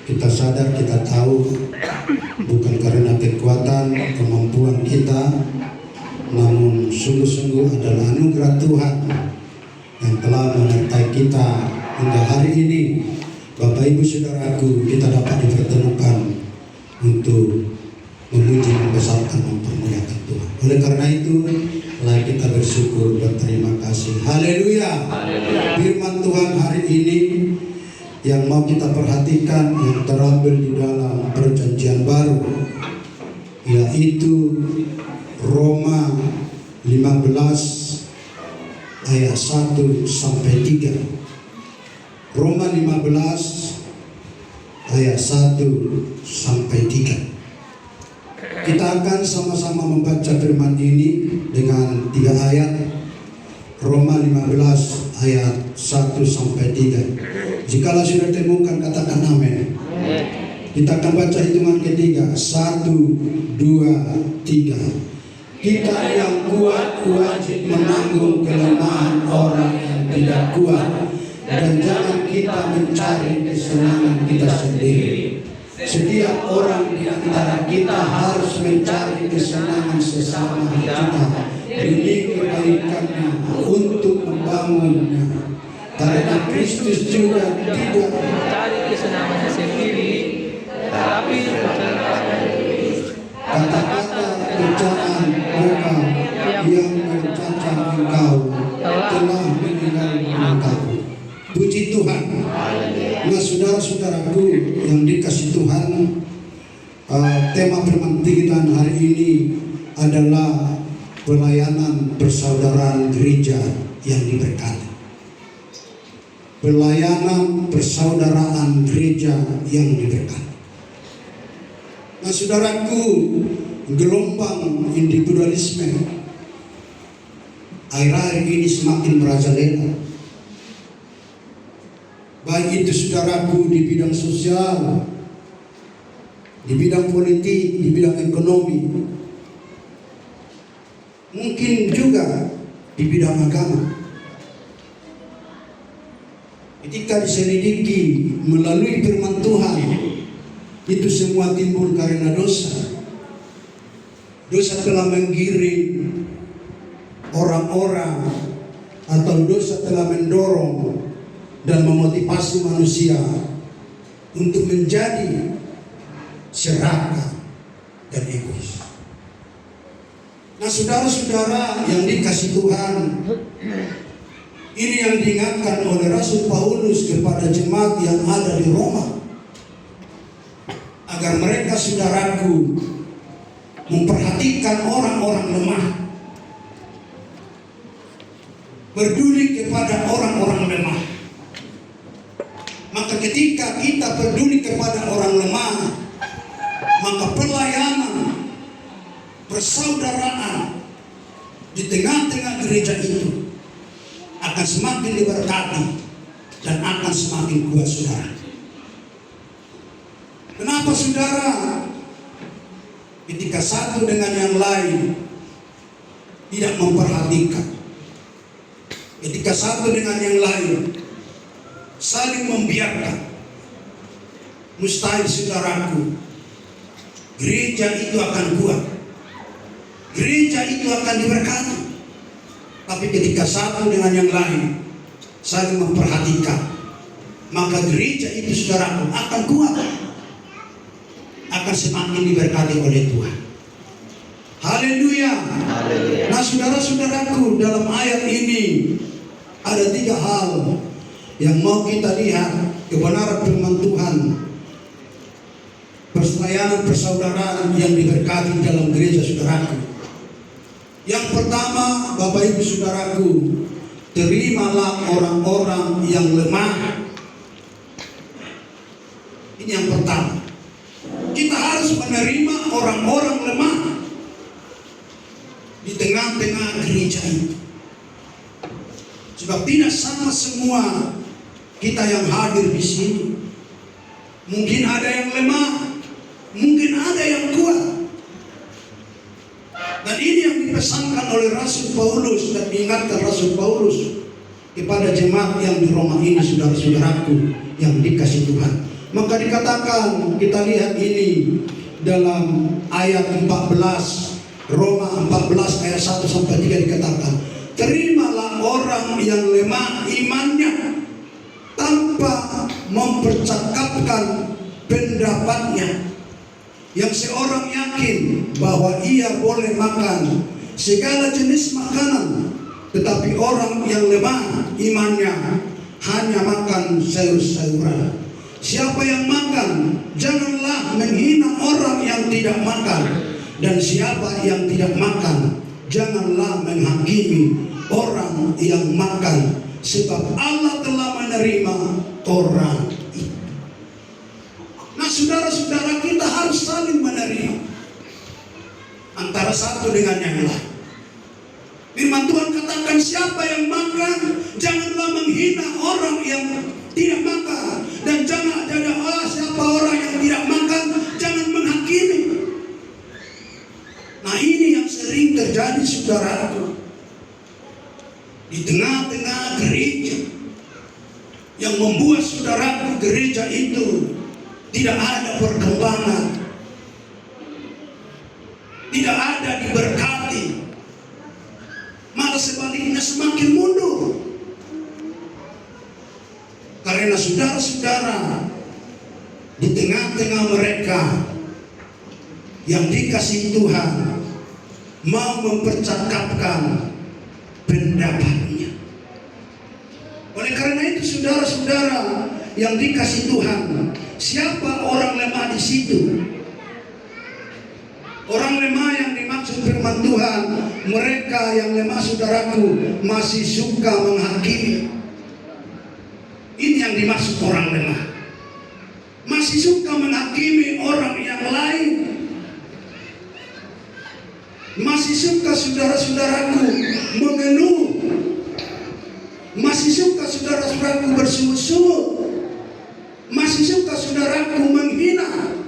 Kita sadar, kita tahu bukan karena kekuatan, kemampuan kita, namun sungguh-sungguh adalah anugerah Tuhan yang telah menyertai kita hingga hari ini. Bapak Ibu Saudaraku, kita dapat dipertemukan untuk memuji, membesarkan, mempermuliakan Tuhan. Oleh karena itu, mari kita bersyukur, berterima kasih. Haleluya. Firman Tuhan hari ini yang mau kita perhatikan, yang terambil di dalam Perjanjian Baru, yaitu Roma 15 ayat 1 sampai 3. Roma 15 ayat 1 sampai 3. Kita akan sama-sama membaca firman ini dengan 3 ayat. Roma 15 ayat 1 sampai 3. Jikalau sudah temukan, katakan amin. Kita akan baca hitungan ketiga. 1, 2, 3. Kita yang kuat wajib menanggung kelemahan orang yang tidak kuat, dan jangan kita mencari kesenangan kita sendiri. Setiap orang di antara kita harus mencari kesenangan sesama kita demi kebaikannya untuk membangunnya. Karena Kristus juga tidak mencari kesenangannya sendiri, tetapi kata-kata ucapan engkau yang mencacat engkau telah meninggalkan engkau. Puji Tuhan. Nah, saudara-saudaraku yang dikasih Tuhan, tema firman kita hari ini adalah pelayanan persaudaraan gereja yang diberkati. Pelayanan persaudaraan gereja yang diberkati. Nah, saudaraku, gelombang individualisme akhir-akhir ini semakin merajalela. Baik itu saudaraku di bidang sosial, di bidang politik, di bidang ekonomi, mungkin juga di bidang agama. Ketika diselidiki melalui firman Tuhan, itu semua timbul karena dosa. Dosa telah menggiring orang-orang, atau dosa telah mendorong dan memotivasi manusia untuk menjadi serakah dan egois. Nah, saudara-saudara yang dikasih Tuhan, ini yang diingatkan oleh Rasul Paulus kepada jemaat yang ada di Roma, agar mereka, saudaraku, memperhatikan orang-orang lemah, peduli kepada orang-orang lemah. Maka ketika kita peduli kepada orang lemah, maka pelayanan persaudaraan di tengah-tengah gereja itu akan semakin diberkati dan akan semakin kuat, saudara. Kenapa, saudara? Ketika satu dengan yang lain tidak memperhatikan, ketika satu dengan yang lain saling membiarkan, mustahil, saudaraku, gereja itu akan kuat, gereja itu akan diberkati. Tapi ketika satu dengan yang lain saling memperhatikan, maka gereja itu, saudaraku, akan kuat, akan semakin diberkati oleh Tuhan. Haleluya. Nah, saudara-saudaraku, dalam ayat ini ada 3 hal yang mau kita lihat kebenaran firman Tuhan, pelayanan persaudaraan yang diberkati dalam gereja, saudaraku. Yang pertama, Bapak Ibu Saudaraku, terimalah orang-orang yang lemah. Ini yang pertama. Kita harus menerima orang-orang lemah di tengah-tengah gereja itu. Sebab tidak sama semua kita yang hadir di sini. Mungkin ada yang lemah, mungkin ada yang kuat. Dan ini yang dipesankan oleh Rasul Paulus dan diingatkan Rasul Paulus kepada jemaat yang di Roma ini, saudara-saudaraku yang dikasih Tuhan. Maka dikatakan, kita lihat ini dalam ayat 14, Roma 14 ayat 1 sampai 3 dikatakan, terimalah orang yang lemah imannya tanpa mempercakapkan pendapatnya, yang seorang yakin bahwa ia boleh makan segala jenis makanan, tetapi orang yang lemah imannya hanya makan sayur-sayuran. Siapa yang makan, janganlah menghina orang yang tidak makan, dan siapa yang tidak makan, janganlah menghakimi orang yang makan, sebab Allah telah menerima orang itu. Nah, saudara-saudara, kita harus saling menerima antara satu dengan yang lain. Firman Tuhan katakan, siapa yang makan, janganlah menghina orang yang tidak makan, dan jangan ada siapa orang yang tidak makan, jangan menghakimi. Nah, ini yang sering terjadi, saudaraku, di tengah-tengah gereja, yang membuat saudaraku gereja itu tidak ada perkembangan, tidak ada diberkati, malah sebaliknya semakin mundur. Karena saudara-saudara, di tengah-tengah mereka yang dikasihi Tuhan mau mempercakapkan pendapatnya. Oleh karena itu, saudara-saudara yang dikasihi Tuhan, siapa orang lemah di situ? Orang lemah yang dimaksud firman Tuhan, mereka yang lemah, saudaraku, masih suka menghakimi. Ini yang dimaksud orang lemah. Masih suka menghakimi orang yang lain. Masih suka, saudara-saudaraku, mengeluh. Masih suka, saudara-saudaraku, bersungut-sungut. Masih suka, saudaraku, menghina.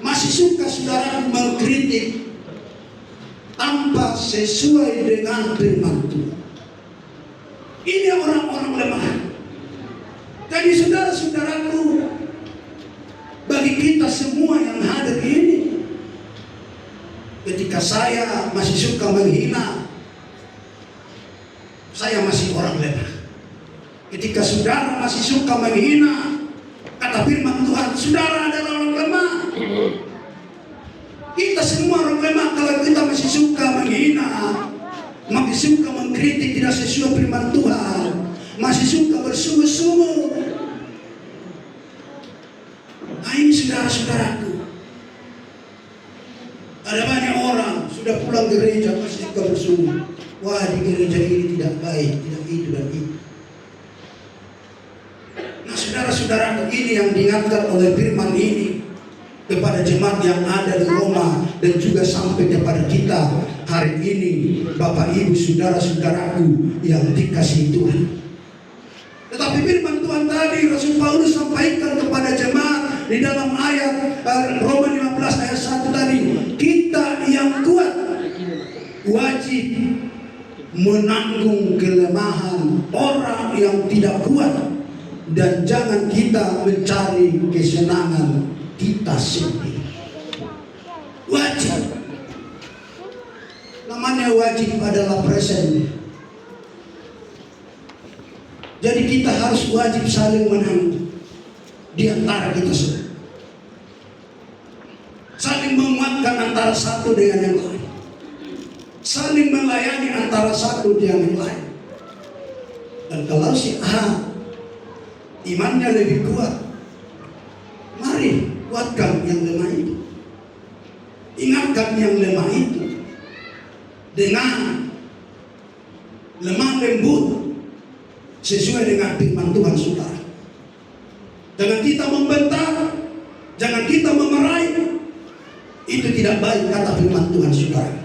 Masih suka, saudaraku, mengkritik tanpa sesuai dengan firman Tuhan. Ini orang-orang lemah. Jadi saudara-saudaraku, bagi kita semua yang hadir ini, ketika saya masih suka menghina, saya masih orang lemah. Ketika saudara masih suka menghina, kata firman Tuhan, saudara adalah orang lemah. Kita semua orang lemah kalau kita masih suka menghina, masih suka mengkritik tidak sesuai firman Tuhan, masih suka bersungut-sungut. Nah, ini saudara-saudaraku, ada banyak orang sudah pulang gereja masih suka bersungut. Wah, di gereja ini tidak baik, tidak itu dan itu. Nah, saudara-saudaraku, ini yang diingatkan oleh firman ini kepada jemaat yang ada di Roma, dan juga sampai kepada kita hari ini, Bapak Ibu, saudara-saudaraku yang dikasihi Tuhan. Tetapi firman Tuhan tadi Rasul Paulus sampaikan kepada jemaat di dalam ayat Roma 15 ayat 1 tadi, kita yang kuat wajib menanggung kelemahan orang yang tidak kuat, dan jangan kita mencari kesenangan kita sendiri. Wajib, namanya wajib adalah present. Jadi kita harus wajib saling menanggung di antara kita semua, saling menguatkan antara satu dengan yang lain, saling melayani antara satu dengan yang lain. Dan kalau si A imannya lebih kuat, mari kuatkan yang lemah itu, ingatkan yang lemah itu dengan lemah lembut sesuai dengan firman Tuhan, saudara. Jangan kita membentak, jangan kita memarahi. Itu tidak baik kata firman Tuhan, saudara.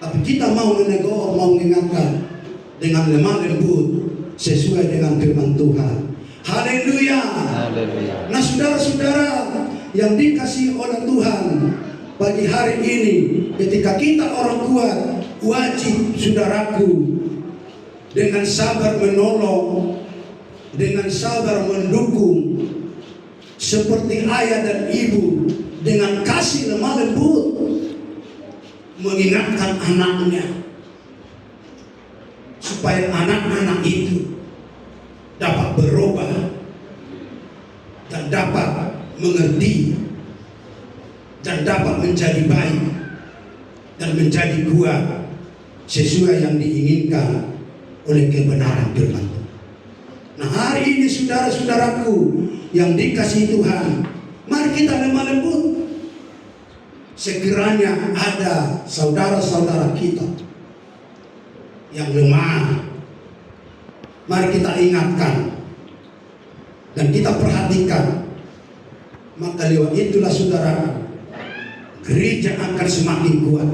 Tapi kita mau menegur, mau mengingatkan dengan lemah lembut sesuai dengan firman Tuhan. Haleluya. Nah, saudara-saudara yang dikasihi oleh Tuhan, pagi hari ini ketika kita orang kuat, wajib saudaraku dengan sabar menolong, dengan sabar mendukung seperti ayah dan ibu dengan kasih lemah lembut mengingatkan anaknya, supaya anak-anak itu dapat berubah dan dapat mengerti dan dapat menjadi baik dan menjadi kuat sesuai yang diinginkan oleh kebenaran firman Tuhan. Nah, hari ini saudara-saudaraku yang dikasihi Tuhan, mari kita lemah lembut. Sekiranya ada saudara-saudara kita yang lemah, mari kita ingatkan dan kita perhatikan. Maka lewat itulah saudara, gereja akan semakin kuat,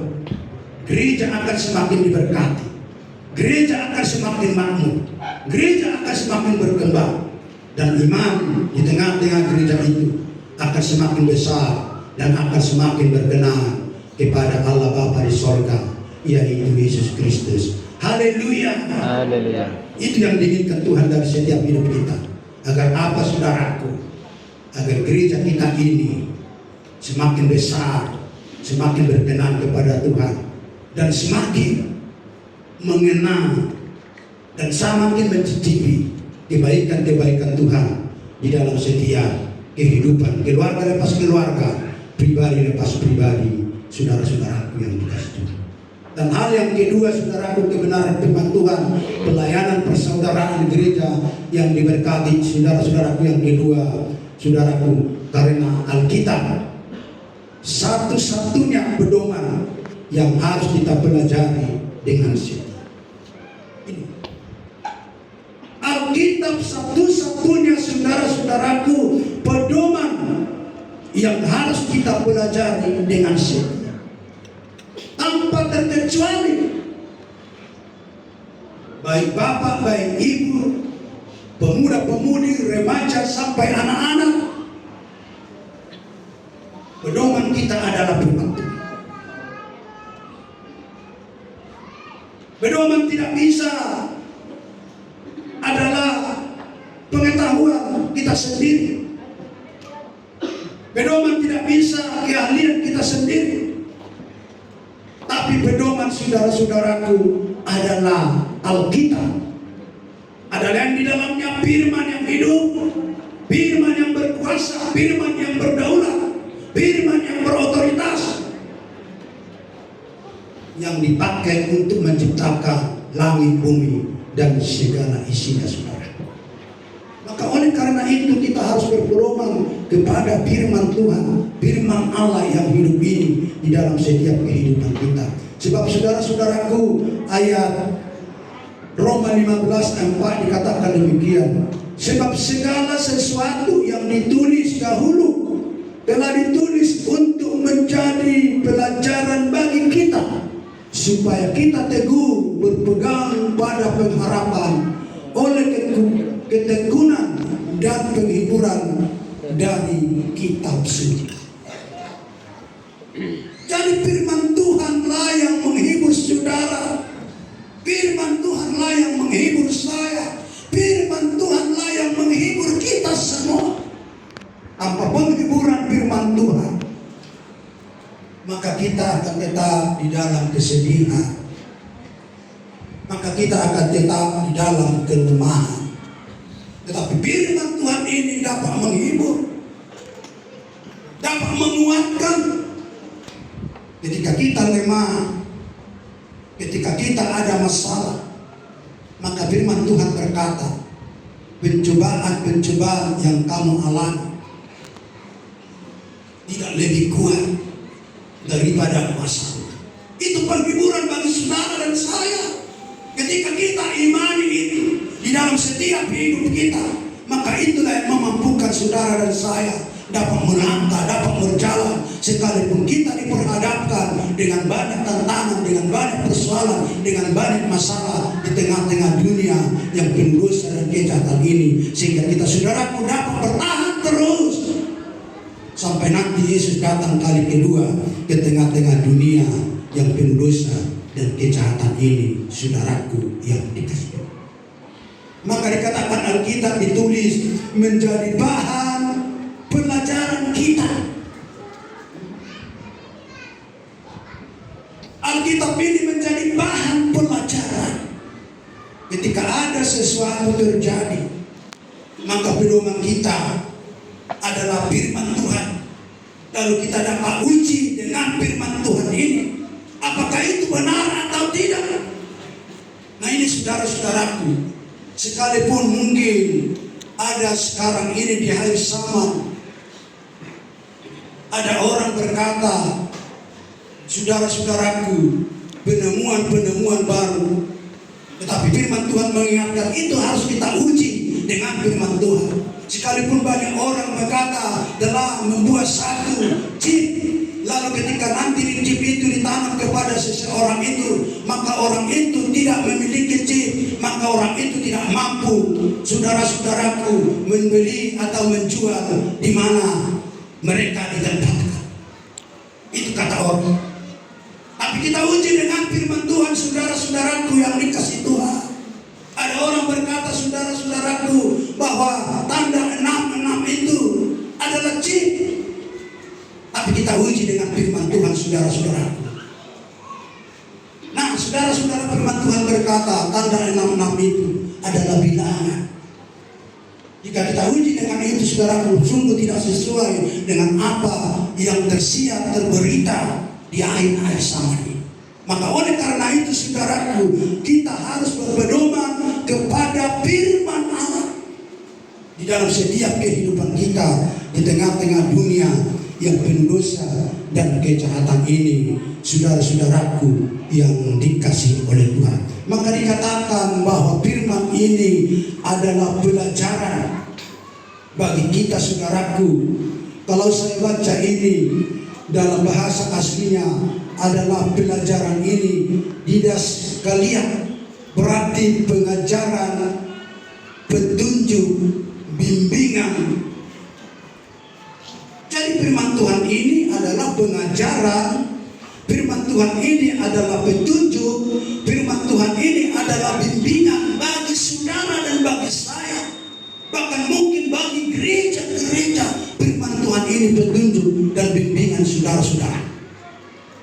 gereja akan semakin diberkati, gereja akan semakin makmur, gereja akan semakin berkembang, dan iman di tengah-tengah gereja itu akan semakin besar dan akan semakin berkenan kepada Allah Bapa di sorga, yaitu Yesus Kristus. Haleluya. Haleluya. Itu yang diinginkan Tuhan dari setiap hidup kita. Agar apa saudaraku? Agar gereja kita ini semakin besar, semakin berkenan kepada Tuhan, dan semakin mengenal dan semakin mencicipi kebaikan-kebaikan Tuhan di dalam setiap kehidupan, keluarga lepas keluarga, pribadi lepas pribadi, saudara-saudaraku yang dikasihi Tuhan. Dan hal yang kedua saudaraku, kebenaran firman Tuhan, pelayanan persaudaraan gereja yang diberkati saudara-saudaraku yang kedua, saudaraku, karena Alkitab satu-satunya pedoman yang harus kita pelajari dengan setia. Ini Alkitab satu-satunya saudara-saudaraku pedoman yang harus kita pelajari dengan setia, tanpa terkecuali. Baik bapak, baik ibu, pemuda-pemudi, remaja sampai anak-anak, pedoman kita adalah firman Tuhan. Pedoman tidak bisa adalah pengetahuan kita sendiri. Pedoman tidak bisa keahlian kita sendiri. Tapi pedoman saudara-saudaraku adalah Alkitab. Adalah yang di dalamnya firman yang hidup, firman yang berkuasa, firman yang berdaulat, firman yang berotoritas, yang dipakai untuk menciptakan langit, bumi, dan segala isinya, saudara. Maka oleh karena itu kita harus berpedoman kepada firman Tuhan, firman Allah yang hidup ini di dalam setiap kehidupan kita. Sebab saudara-saudaraku, ayat Roma 15:4 dikatakan demikian. Sebab segala sesuatu yang ditulis dahulu telah ditulis untuk menjadi pelajaran bagi kita, supaya kita teguh berpegang pada pengharapan oleh ketekunan dan penghiburan dari kitab suci. Jadi firman Tuhanlah yang menghibur saudara, firman Tuhanlah yang menghibur saya, firman Tuhanlah yang menghibur kita semua. Tanpa penghiburan firman Tuhan, maka kita akan tetap di dalam kesedihan, maka kita akan tetap di dalam kelemahan. Tetapi firman Tuhan ini dapat menghibur, dapat menguatkan ketika kita lemah, ketika kita ada masalah. Maka firman Tuhan berkata, pencobaan-pencobaan yang kamu alami tidak lebih kuat daripada masalah. Itu penghiburan bagi saudara dan saya. Ketika kita imani ini di dalam setiap hidup kita, maka itulah yang memampukan saudara dan saya dapat melangkah, dapat berjalan, sekalipun kita diperhadapkan dengan banyak tantangan, dengan banyak persoalan, dengan banyak masalah di tengah-tengah dunia yang penuh dosa dan kejahatan ini, sehingga kita saudaraku dapat bertahan terus sampai nanti Yesus datang kali kedua ke tengah-tengah dunia yang penuh dosa dan kejahatan ini, saudaraku yang dikasihi. Maka dikatakan Alkitab ditulis menjadi bahan pelajaran Alkitab ini menjadi bahan pelajaran. Ketika ada sesuatu terjadi, maka pedoman kita adalah firman Tuhan. Lalu kita dapat uji dengan firman Tuhan ini, apakah itu benar atau tidak. Nah ini saudara-saudaraku, sekalipun mungkin ada sekarang ini di akhir zaman, ada orang berkata, saudara-saudaraku, penemuan-penemuan baru. Tetapi firman Tuhan mengingatkan itu harus kita uji dengan firman Tuhan. Sekalipun banyak orang berkata telah membuat satu chip, lalu ketika nanti chip itu ditanam kepada seseorang itu, maka orang itu tidak memiliki chip, maka orang itu tidak mampu, saudara-saudaraku, membeli atau menjual di mana mereka ditempatkan. Itu kata orang. Tapi kita uji dengan firman Tuhan, saudara-saudaraku yang dikasih Tuhan. Ada orang berkata, saudara-saudaraku, bahwa tanda 66 itu adalah chip. Tapi kita uji dengan firman Tuhan, saudara-saudaraku. Nah, saudara-saudara, firman Tuhan berkata, tanda 66 itu adalah bilangan. Jika kita uji dengan itu, saudaraku, sungguh tidak sesuai dengan apa yang tersiar, terberita di akhir-akhir zaman ini. Maka oleh karena itu, saudaraku, kita harus berpedoman kepada firman Allah di dalam setiap kehidupan kita di tengah-tengah dunia yang penuh dosa dan kejahatan ini, saudara-saudaraku yang dikasihi oleh Tuhan. Maka dikatakan bahwa firman ini adalah pelajaran bagi kita, saudaraku. Kalau saya baca ini dalam bahasa aslinya adalah pelajaran ini didas kalian, berarti pengajaran, petunjuk, bimbingan. Jadi firman Tuhan ini adalah pengajaran, firman Tuhan ini adalah petunjuk, firman Tuhan ini adalah bimbingan bagi saudara dan bagi saya, bahkan mungkin bagi gereja-gereja. Firman Tuhan ini petunjuk dan bimbingan saudara-saudara.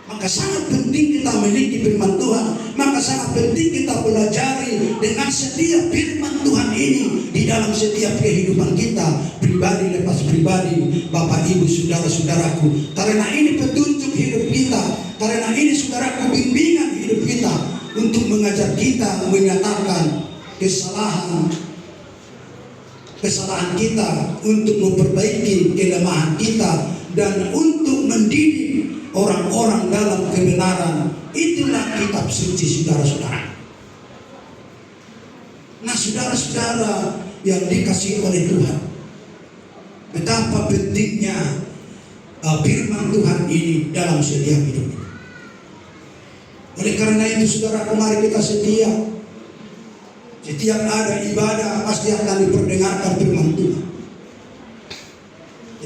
Maka sangat penting kita memiliki firman Tuhan. Maka sangat penting kita pelajari dengan setiap firman Tuhan ini di dalam setiap kehidupan kita, pribadi lepas pribadi, Bapak Ibu saudara-saudaraku. Karena ini petunjuk hidup kita, karena ini saudaraku bimbingan hidup kita untuk mengajar kita menyatakan kesalahan kita, untuk memperbaiki kelemahan kita, dan untuk mendidik orang-orang dalam kebenaran. Itulah kitab suci, saudara-saudara. Nah, saudara-saudara yang dikasihi oleh Tuhan, betapa pentingnya firman Tuhan ini dalam setiap hidup. Oleh karena itu, saudara, mari kita setia. Setiap ada ibadah pasti akan diperdengarkan firman Tuhan.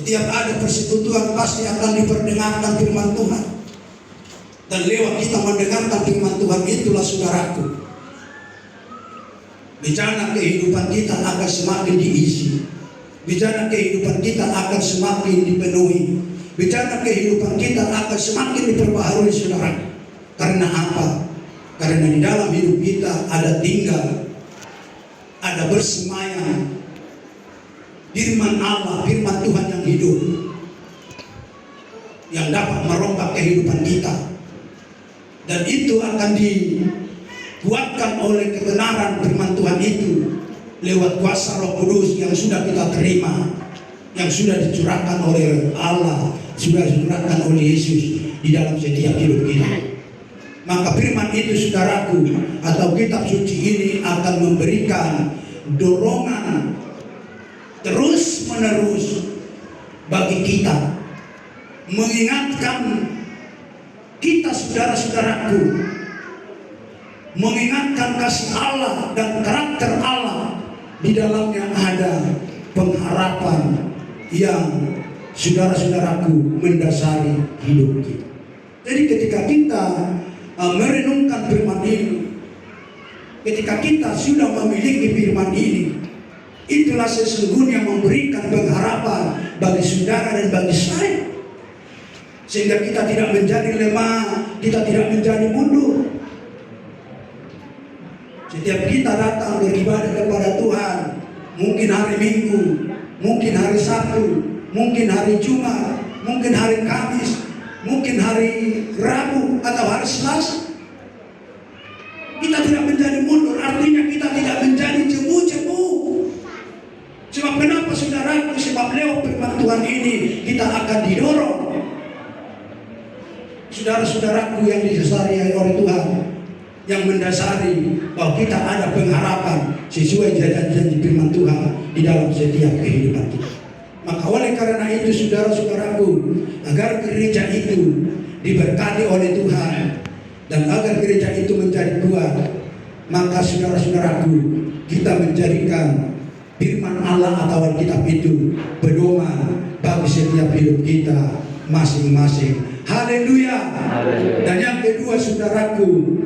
Setiap ada persekutuan pasti akan diperdengarkan firman Tuhan. Dan lewat kita mendengarkan firman Tuhan itulah, saudaraku, bencana kehidupan kita akan semakin diisi. Bencana kehidupan kita akan semakin dipenuhi. Bencana kehidupan kita akan semakin diperbaharui, saudara. Karena apa? Karena di dalam hidup kita ada tinggal, ada bersemayam firman Allah, firman Tuhan yang hidup, yang dapat merombak kehidupan kita. Dan itu akan dikuatkan oleh kebenaran firman Tuhan itu lewat kuasa Roh Kudus yang sudah kita terima, yang sudah dicurahkan oleh Allah, sudah dicurahkan oleh Yesus di dalam setiap hidup kita. Maka firman itu, saudaraku, atau kitab suci ini akan memberikan dorongan terus menerus bagi kita, mengingatkan kita, saudara-saudaraku, mengingatkan kasih Allah dan karakter Allah. Di dalamnya ada pengharapan yang, saudara-saudaraku, mendasari hidup kita. Jadi ketika kita merenungkan firman ini, ketika kita sudah memiliki firman ini, itulah sesungguhnya memberikan pengharapan bagi saudara dan bagi saya. sehingga kita tidak menjadi lemah, kita tidak menjadi mundur. Setiap kita datang beribadah kepada Tuhan, mungkin hari Minggu, mungkin hari Sabtu, mungkin hari Jumat, mungkin hari Kamis, mungkin hari Rabu atau hari Selasa, kita tidak menjadi mundur, artinya kita tidak menjadi jemu-jemu. Sebab kenapa saudaraku? Sebab lewat firman Tuhan ini kita akan didorong. Saudara-saudaraku yang didasari oleh Tuhan, yang mendasari bahwa kita ada pengharapan sesuai janji firman Tuhan di dalam setiap kehidupan kita. Maka oleh karena itu saudara-saudaraku, agar gereja itu diberkati oleh Tuhan dan agar gereja itu menjadi kuat, maka saudara-saudaraku, kita menjadikan firman Allah atau Alkitab itu pedoman bagi setiap hidup kita masing-masing. Haleluya. Dan yang kedua saudaraku,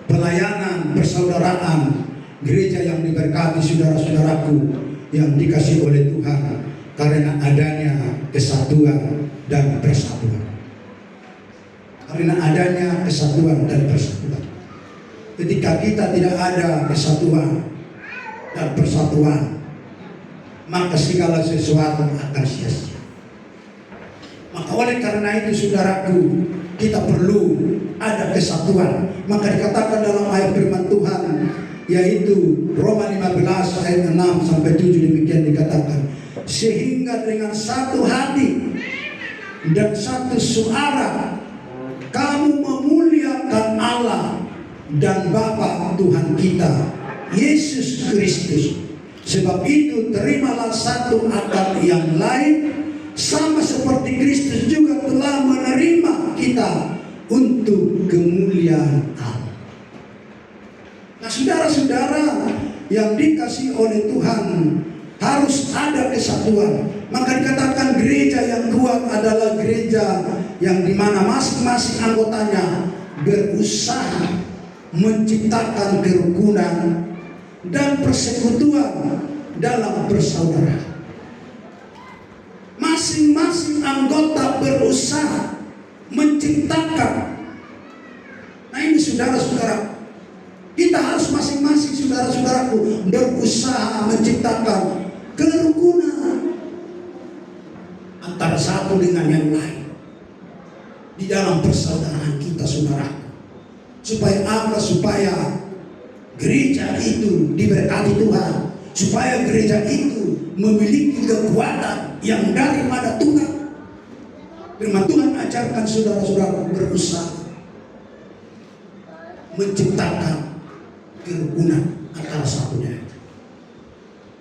pelayanan persaudaraan gereja yang diberkati saudara-saudaraku yang dikasih oleh Tuhan karena adanya kesatuan dan persatuan. Karena adanya kesatuan dan persatuan. Ketika kita tidak ada kesatuan dan persatuan, maka segala sesuatu akan sia-sia. Maka oleh karena itu saudaraku, kita perlu ada kesatuan. Maka dikatakan dalam ayat firman Tuhan, yaitu Roma 15 ayat 6 sampai 7 demikian dikatakan, sehingga dengan satu hati dan satu suara kamu memuliakan Allah dan Bapa Tuhan kita Yesus Kristus. Sebab itu terimalah satu akan yang lain, sama seperti Kristus juga telah menerima kita untuk kemuliaan Allah. Nah saudara-saudara yang dikasih oleh Tuhan, harus ada kesatuan. Maka dikatakan gereja yang kuat adalah gereja yang dimana masing-masing anggotanya berusaha menciptakan kerukunan dan persekutuan dalam persaudaraan. Masing-masing anggota berusaha menciptakan. Nah ini saudara-saudara, kita harus masing-masing saudara-saudaraku berusaha menciptakan kerukunan antara satu dengan yang lain di dalam persaudaraan kita saudaraku. Supaya apa? Supaya gereja itu diberkati Tuhan, supaya gereja itu memiliki kekuatan yang daripada Tuhan. Firman Tuhan ajarkan saudara-saudara berusaha menciptakan kerukunan antara satunya.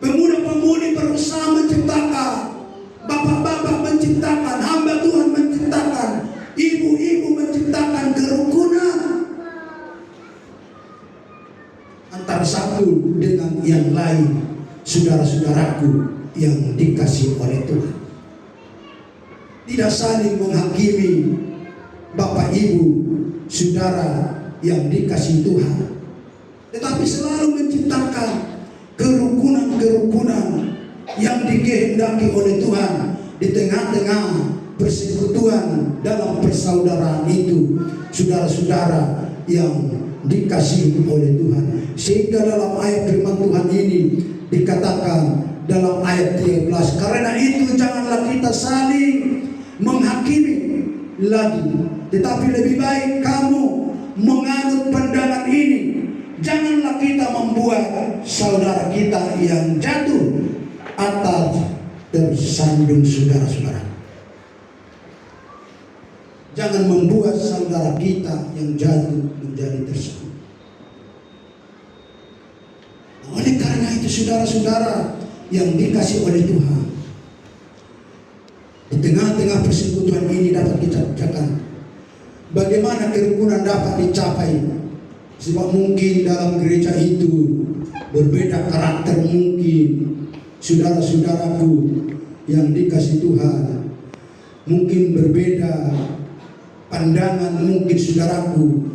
Pemuda-pemudi berusaha menciptakan, bapak-bapak menciptakan, hamba Tuhan menciptakan, ibu-ibu menciptakan kerukunan antara satu dengan yang lain, saudara-saudaraku yang dikasih oleh Tuhan. Tidak saling menghakimi bapak ibu saudara yang dikasih Tuhan, tetapi selalu menciptakan kerukunan-kerukunan yang dikehendaki oleh Tuhan di tengah-tengah persekutuan dalam persaudaraan itu, saudara-saudara yang dikasihi oleh Tuhan. Sehingga dalam ayat firman Tuhan ini dikatakan dalam ayat 13, karena itu janganlah kita saling menghakimi lagi, tetapi lebih baik kamu menganut pandangan ini. Janganlah kita membuat saudara kita yang jatuh atau tersandung saudara-saudara. Jangan membuat saudara kita yang jatuh menjadi tersandung. Oleh karena itu saudara-saudara yang dikasih oleh Tuhan, di tengah-tengah persekutuan ini dapat kita katakan bagaimana kerukunan dapat dicapai. Sebab mungkin dalam gereja itu berbeda karakter, mungkin saudara-saudaraku yang dikasih Tuhan, mungkin berbeda pandangan, mungkin saudaraku,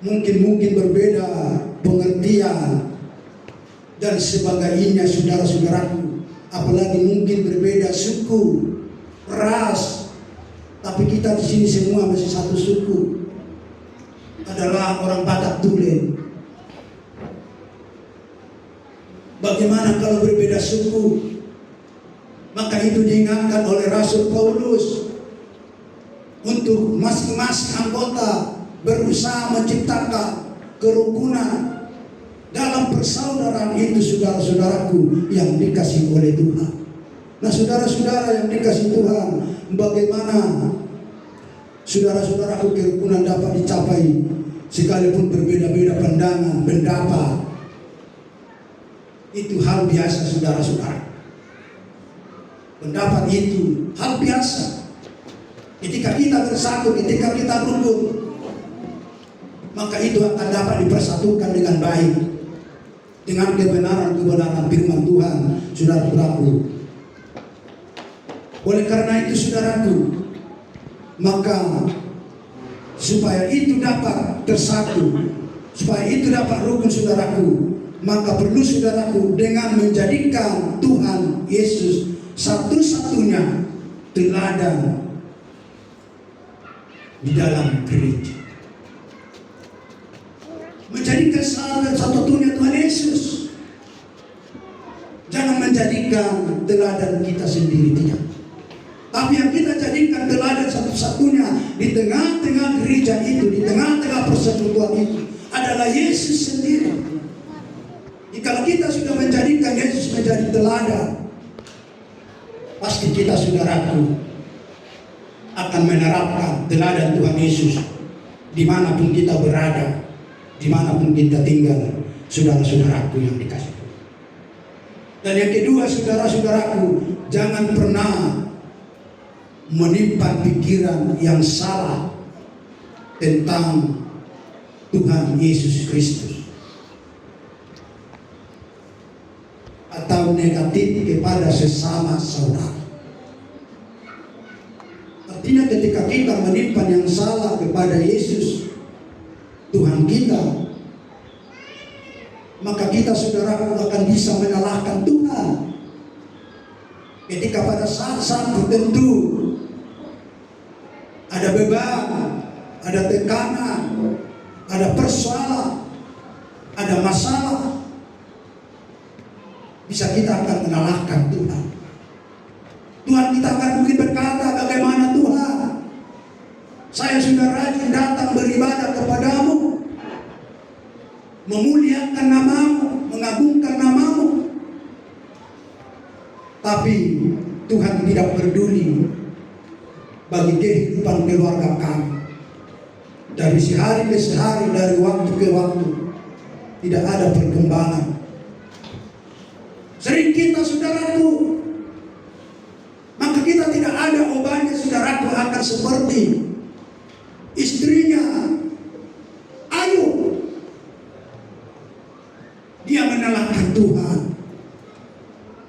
mungkin berbeda pengertian dan sebagainya saudara-saudaraku. Apalagi mungkin berbeda suku, ras, Tapi kita di sini semua masih satu suku, adalah orang Batak Tulen. Bagaimana kalau berbeda suku? Maka itu diingatkan oleh Rasul Paulus untuk masing-masing anggota berusaha menciptakan kerukunan dalam persaudaraan itu, saudara-saudaraku yang dikasihi oleh Tuhan. Nah, saudara-saudara yang dikasihi Tuhan, bagaimana saudara-saudaraku kerukunan dapat dicapai sekalipun berbeda-beda pandangan, pendapat? Itu hal biasa, saudara-saudara. Pendapat itu hal biasa. Ketika kita bersatu, ketika kita rukun, maka itu akan dapat dipersatukan dengan baik, dengan kebenaran-kebenaran firman Tuhan, saudara-saudaraku. Oleh karena itu, saudaraku, maka supaya itu dapat tersatu, supaya itu dapat rukun, saudaraku, maka perlu, saudaraku, dengan menjadikan Tuhan Yesus satu-satunya teladan di dalam gereja. Menjadikan satu-satunya Tuhan Yesus. Jangan menjadikan teladan kita sendiri, tidak. Tapi yang kita jadikan teladan satu-satunya di tengah-tengah gereja itu, di tengah-tengah persekutuan itu, adalah Yesus sendiri. Jika kita sudah menjadikan Yesus menjadi teladan, pasti kita, saudaraku, akan menerapkan teladan Tuhan Yesus dimanapun kita berada, dimanapun kita tinggal, saudara-saudaraku yang dikasihi. Dan yang kedua, saudara-saudaraku, jangan pernah menimpan pikiran yang salah tentang Tuhan Yesus Kristus atau negatif kepada sesama saudara. Artinya ketika kita menimpan yang salah kepada Yesus Tuhan kita, maka kita, saudara, akan bisa menyalahkan Tuhan. Ketika pada saat-saat tertentu ada beban, ada tekanan, ada persoalan, ada masalah, bisa kita akan menyalahkan Tuhan. Tuhan kita akan mungkin berkata, bagaimana Tuhan, saya sudah rajin datang beribadah kepadamu, memuliakan namamu, mengagungkan namamu, tapi Tuhan tidak peduli bagi kehidupan keluarga kami. Dari sehari ke sehari, dari waktu ke waktu, tidak ada perkembangan. Sering kita, saudaraku, maka kita tidak ada obatnya, saudaraku, akan seperti istrinya Ayub. Dia menyalahkan Tuhan,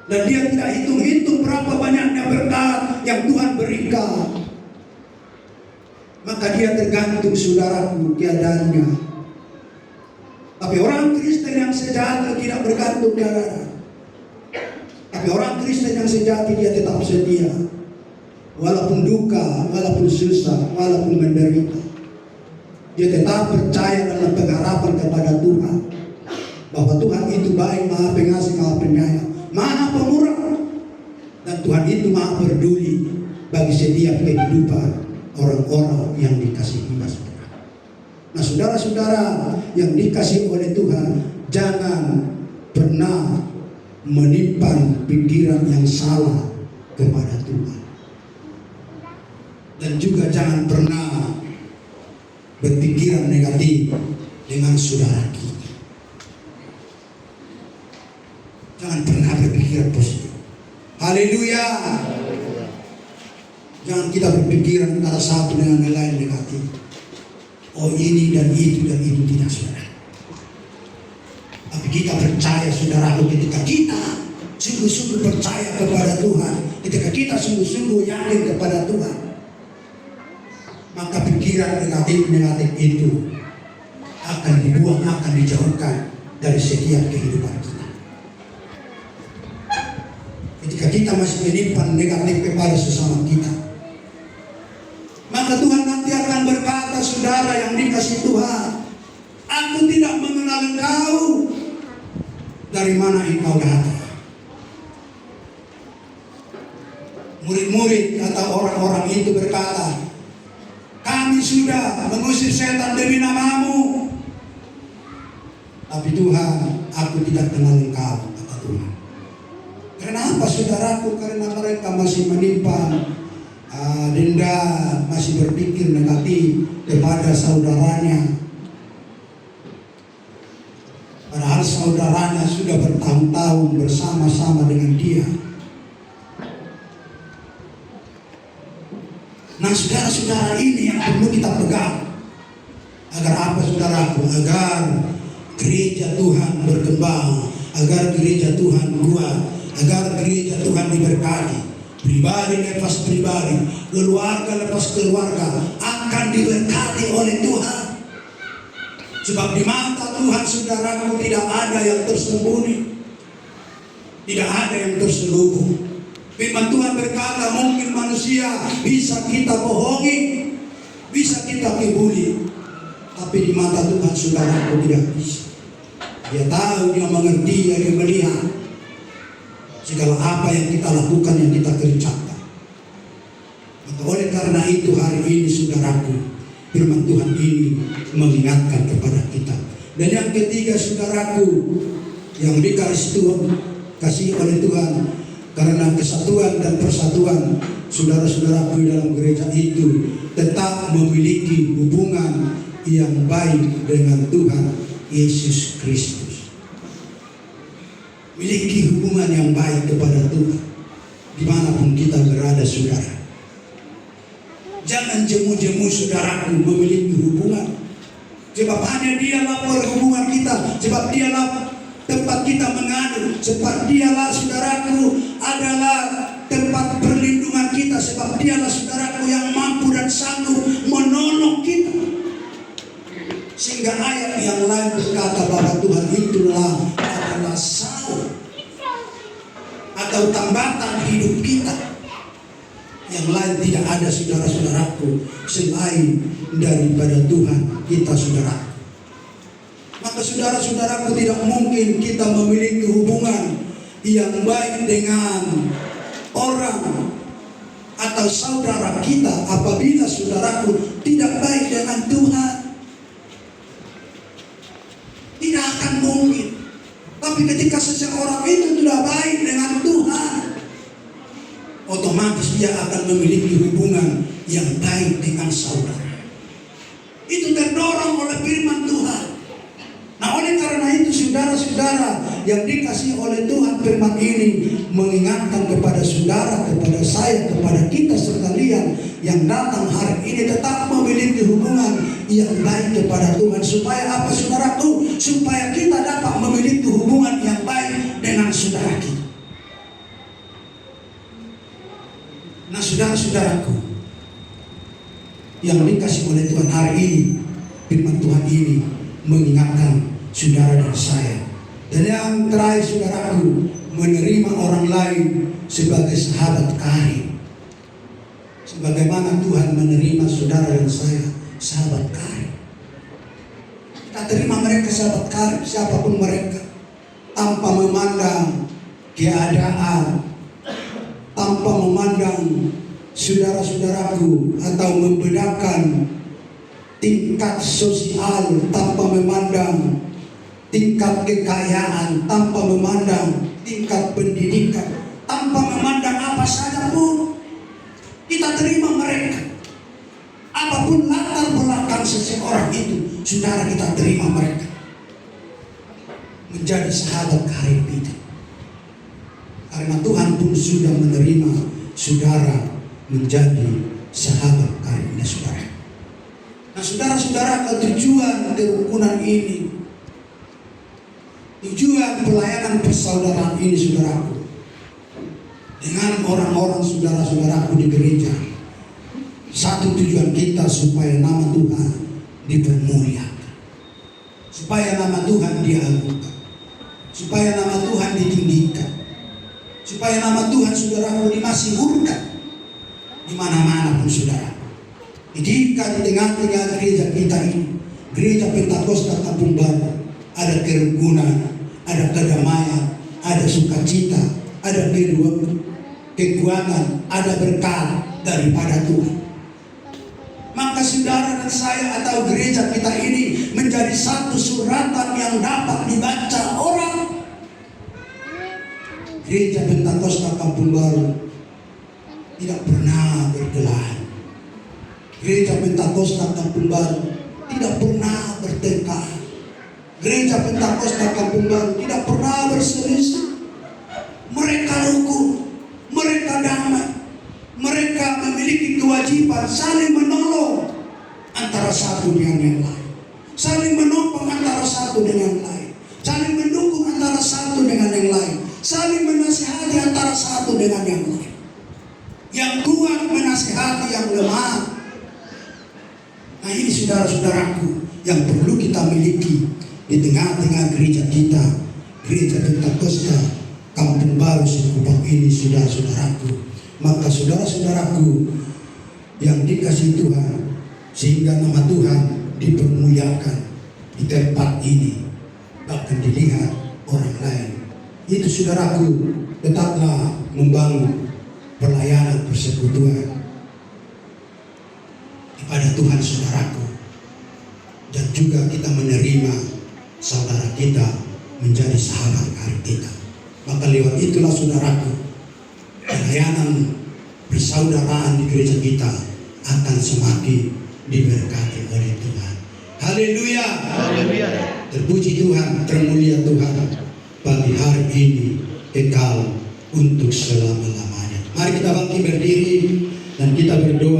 dan dia tidak hitung-hitung berapa banyaknya berkat yang Tuhan berikan. Maka dia tergantung, saudaraku, keadaannya. Tapi orang Kristen yang sejati tidak bergantung keadaan. Tapi orang Kristen yang sejati, dia tetap setia, walaupun duka, walaupun susah, walaupun menderita. Dia tetap percaya dalam pengharapan kepada Tuhan, bahwa Tuhan itu baik, maha pengasih, maha penyayang, maha pemurah, dan Tuhan itu maha peduli bagi setiap kehidupan orang-orang yang dikasihi saudara. Nah, saudara-saudara yang dikasihi oleh Tuhan, jangan pernah menimpan pikiran yang salah kepada Tuhan, dan juga jangan pernah berpikiran negatif dengan saudara kita. Jangan pernah berpikiran positif. Haleluya. Jangan kita berpikiran antara satu dengan yang lain negatif. Oh, ini dan itu tidak, saudara. Tapi kita percaya, saudara, ketika kita sungguh-sungguh percaya kepada Tuhan, ketika kita sungguh-sungguh yakin kepada Tuhan, maka pikiran negatif itu akan dibuang, akan dijauhkan dari setiap kehidupan kita. Ketika kita masih menyimpan negatif kepada sesama kita, kekasih Tuhan, aku tidak mengenal engkau. Dari mana engkau datang? Murid-murid atau orang-orang itu berkata, kami sudah mengusir setan demi namamu. Tapi Tuhan, aku tidak kenal engkau, kata Tuhan. Kenapa saudaraku? Karena mereka masih menyimpan denda, masih berpikir negatif kepada saudaranya. Padahal saudaranya sudah bertahun-tahun bersama-sama dengan dia. Nah, saudara-saudara, ini yang perlu kita pegang. Agar apa, saudaraku? Agar gereja Tuhan berkembang, agar gereja Tuhan kuat, agar gereja Tuhan diberkati. Pribadi lepas pribadi, keluarga lepas keluarga akan diberkati oleh Tuhan. Sebab di mata Tuhan, saudaraku, tidak ada yang tersembunyi, tidak ada yang terselubung. Firman Tuhan berkata, mungkin manusia bisa kita bohongi, bisa kita kibuli, tapi di mata Tuhan, saudaraku, tidak bisa. Dia tahu, dia mengerti, dia melihat segala apa yang kita lakukan, yang kita kerjakan. Maka oleh karena itu hari ini, saudaraku, firman Tuhan ini mengingatkan kepada kita. Dan yang ketiga, saudaraku, yang dikasih oleh Tuhan, karena kesatuan dan persatuan saudara-saudaraku dalam gereja itu tetap memiliki hubungan yang baik dengan Tuhan Yesus Kristus. Miliki hubungan yang baik kepada Tuhan dimanapun kita berada, saudara. Jangan jemu-jemu, saudaraku, memiliki hubungan. Sebab hanya dialah perhubungan kita, sebab dialah tempat kita mengadu, sebab dialah, saudaraku, adalah tempat perlindungan kita, sebab dialah, saudaraku, yang mampu dan sanggup menolong kita. Sehingga ayat yang lain berkata bahwa Tuhan itulah adalah sal atau tambatan hidup kita. Yang lain tidak ada, saudara-saudaraku, selain daripada Tuhan kita, saudara. Maka saudara-saudaraku, tidak mungkin kita memiliki hubungan yang baik dengan orang atau saudara kita apabila, saudaraku, tidak baik dengan Tuhan. Tidak akan mungkin. Tapi ketika seseorang itu sudah baik dengan Tuhan, otomatis dia akan memiliki hubungan yang baik dengan saudara. Itu terdorong oleh firman Tuhan. Nah, oleh karena itu, saudara-saudara yang dikasih oleh Tuhan, firman ini mengingatkan kepada saudara, kepada saya, kepada kita sekalian yang datang hari ini tetap memiliki hubungan yang baik kepada Tuhan. Supaya apa, saudaraku? Supaya kita dapat memiliki hubungan yang baik dengan saudara kita. Nah, saudara-saudaraku yang dikasih oleh Tuhan hari ini, firman Tuhan ini mengingatkan saudara dan saya. Dan yang terakhir, saudaraku, menerima orang lain sebagai sahabat karib. Sebagaimana Tuhan menerima saudara dan saya sahabat karib. Kita terima mereka sahabat karib, siapapun mereka, tanpa memandang keadaan, tanpa memandang, saudara-saudaraku, atau membedakan tingkat sosial, tanpa memandang tingkat kekayaan, tanpa memandang tingkat pendidikan, tanpa memandang apa saja pun, kita terima mereka. Apapun latar belakang seseorang itu, saudara, kita terima mereka menjadi sahabat karib kita. Karena Tuhan pun sudah menerima saudara menjadi sahabat karibnya, saudara. Nah, saudara-saudara, tujuan kerukunan ini, tujuan pelayanan persaudaraan ini, saudaraku, dengan orang-orang saudara-saudaraku di gereja, satu tujuan kita supaya nama Tuhan dipermuliakan, supaya nama Tuhan diagungkan, supaya nama Tuhan ditinggikan, supaya nama Tuhan, saudaraku, dimasyhurkan di mana-mana pun, saudara. Jika di tengah-tengah gereja kita ini Gereja Pentakosta Kampung Baru ada kerukunan, ada kedamaian, ada sukacita, ada kekuatan, ada berkat daripada Tuhan. Maka saudara dan saya atau gereja kita ini menjadi satu suratan yang dapat dibaca orang. Gereja Pentakosta Kampung Baru tidak pernah berkelahi. Gereja Pentakosta Kampung Baru tidak pernah bertengkar. Gereja Pentakosta Kampung Baru tidak pernah berselisih. Mereka rukun, mereka damai. Mereka memiliki kewajiban saling menolong antara satu dengan yang lain, saling menopang antara satu dengan lain, saling mendukung antara satu dengan yang lain, saling menasihati antara satu dengan yang lain. Yang kuat menasihati yang lemah. Nah, ini saudara-saudaraku yang perlu kita miliki di tengah-tengah gereja kita, Gereja Pentakosta Kampung Baru Sikupang ini, saudara-saudaraku. Maka saudara-saudaraku yang dikasihi Tuhan, sehingga nama Tuhan dipermuliakan di tempat ini, bahkan dilihat orang lain. Itu saudaraku, tetaplah membangun pelayanan persekutuan kepada Tuhan saudaraku, dan juga kita menerima saudara kita menjadi sahabat karib kita. Maka lewat itulah saudaraku, pelayanan persaudaraan di gereja kita akan semakin diberkati oleh Tuhan. Haleluya. Haleluya. Terpuji Tuhan, termulia Tuhan bagi hari ini kekal untuk selama-lamanya. Mari kita bangkit berdiri dan kita berdoa.